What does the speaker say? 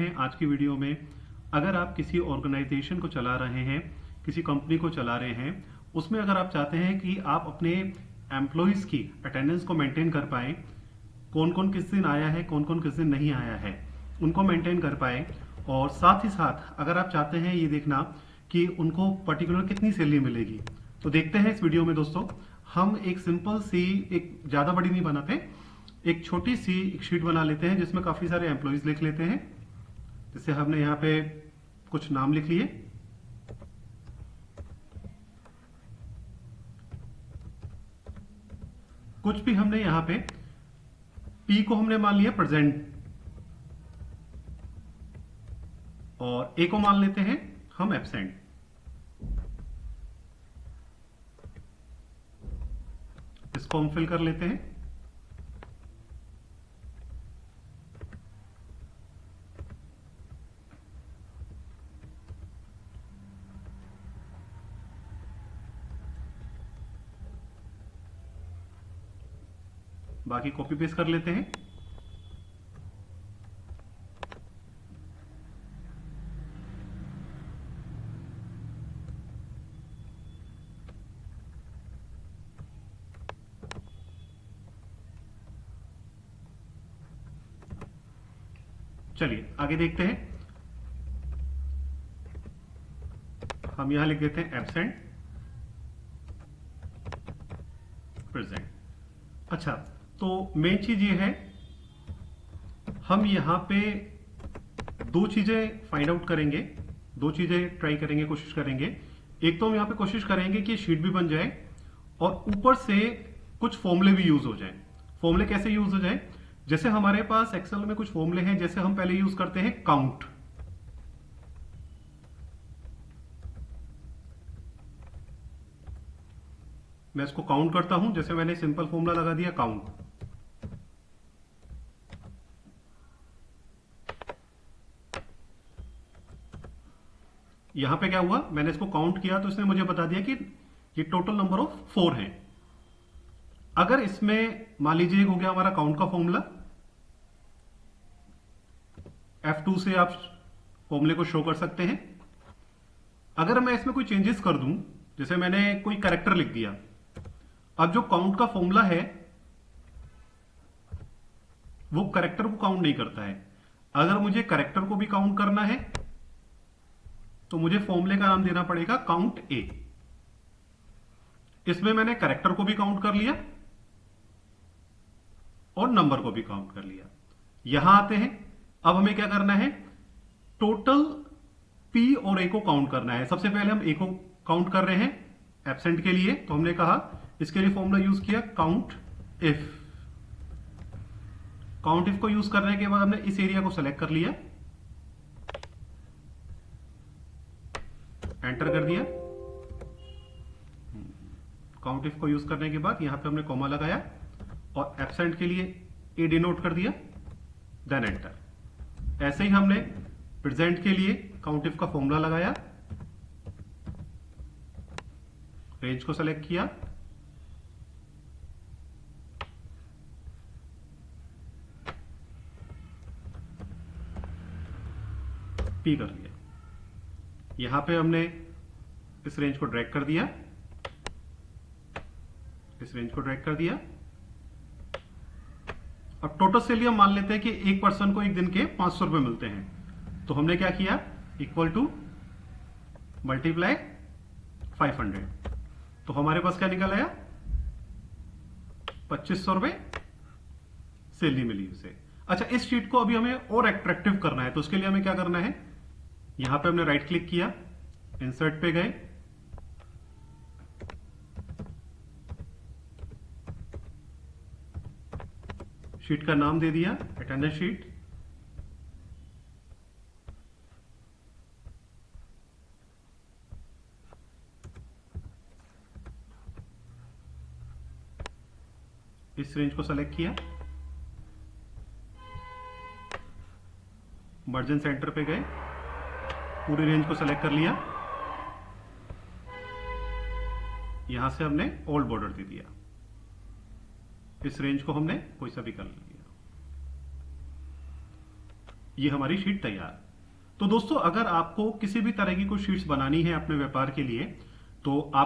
हैं आज की वीडियो में। अगर आप किसी ऑर्गेनाइजेशन को चला रहे हैं, किसी कंपनी को चला रहे हैं, उसमें अगर आप चाहते हैं कि आप अपने एम्प्लॉयज़ की अटेंडेंस को मेंटेन कर पाएँ, कौन कौन किस दिन आया है, कौन कौन किस दिन नहीं आया है, उनको मेंटेन कर पाए, और साथ ही साथ अगर आप चाहते हैं ये देखना कि उनको पर्टिकुलर कितनी सैलरी मिलेगी, तो देखते हैं इस वीडियो में दोस्तों। हम एक सिंपल सी, एक ज़्यादा बड़ी नहीं बनाते, एक छोटी सी एक शीट बना लेते हैं जिसमें काफ़ी सारे एम्प्लॉयज़ लिख लेते हैं। जैसे हमने यहाँ पे कुछ नाम लिख लिए, कुछ भी हमने यहाँ पे पी को हमने मान लिया प्रेजेंट, और ए को मान लेते हैं हम एब्सेंट। इसको हम फिल कर लेते हैं। बाकी कॉपी पेस्ट कर लेते हैं। चलिए आगे देखते हैं। हम यहां लिख देते हैं एब्सेंट, प्रेजेंट। अच्छा, तो मेन चीज ये है, हम यहां पे दो चीजें फाइंड आउट करेंगे, दो चीजें ट्राई करेंगे, कोशिश करेंगे। एक तो हम यहां पे कोशिश करेंगे कि शीट भी बन जाए और ऊपर से कुछ फॉर्मूले भी यूज हो जाए। फॉर्मूले कैसे यूज हो जाए? जैसे हमारे पास एक्सेल में कुछ फॉर्मूले हैं, जैसे हम पहले यूज करते हैं काउंट। मैं इसको काउंट करता हूं, जैसे मैंने सिंपल फॉर्मूला लगा दिया काउंट। यहां पे क्या हुआ, मैंने इसको काउंट किया तो इसने मुझे बता दिया कि ये टोटल नंबर ऑफ 4 है। अगर इसमें मान लीजिए हो गया हमारा काउंट का फॉर्मूला, F2 से आप फॉर्मूले को शो कर सकते हैं। अगर मैं इसमें कोई चेंजेस कर दूं, जैसे मैंने कोई कैरेक्टर लिख दिया, अब जो काउंट का फॉर्मूला है वो कैरेक्टर को काउंट नहीं करता है। अगर मुझे कैरेक्टर को भी काउंट करना है तो मुझे फॉर्मूले का नाम देना पड़ेगा काउंट ए। इसमें मैंने कैरेक्टर को भी काउंट कर लिया और नंबर को भी काउंट कर लिया। यहां आते हैं, अब हमें क्या करना है, टोटल पी और ए को काउंट करना है। सबसे पहले हम ए को काउंट कर रहे हैं एब्सेंट के लिए, तो हमने कहा इसके लिए फॉर्मूला यूज किया काउंट इफ। काउंट इफ को यूज करने के बाद हमने इस एरिया को सेलेक्ट कर लिया, एंटर कर दिया। काउंट इफ को यूज करने के बाद यहां पे हमने कॉमा लगाया और एब्सेंट के लिए ए डिनोट कर दिया, देन एंटर। ऐसे ही हमने प्रेजेंट के लिए काउंट इफ का फॉर्मूला लगाया, रेंज को सेलेक्ट किया, पी कर लिया। यहां पे हमने इस रेंज को ड्रैग कर दिया, इस रेंज को ड्रैग कर दिया। अब टोटल सैलरी हम मान लेते हैं कि एक पर्सन को एक दिन के 500 रुपए मिलते हैं, तो हमने क्या किया, इक्वल टू मल्टीप्लाई 500, तो हमारे पास क्या निकल आया, 2500 रुपए सैलरी मिली उसे। अच्छा, इस शीट को अभी हमें और अट्रैक्टिव करना है, तो उसके लिए हमें क्या करना है, यहां पे हमने राइट क्लिक किया, इंसर्ट पे गए, शीट का नाम दे दिया अटेंडेंस शीट। इस रेंज को सेलेक्ट किया, मार्जिन सेंटर पे गए, पूरी रेंज को सेलेक्ट कर लिया, यहां से हमने ऑल बॉर्डर दे दिया, इस रेंज को हमने कोई सा भी कर लिया। ये हमारी शीट तैयार। तो दोस्तों, अगर आपको किसी भी तरह की कोई शीट्स बनानी है अपने व्यापार के लिए, तो आप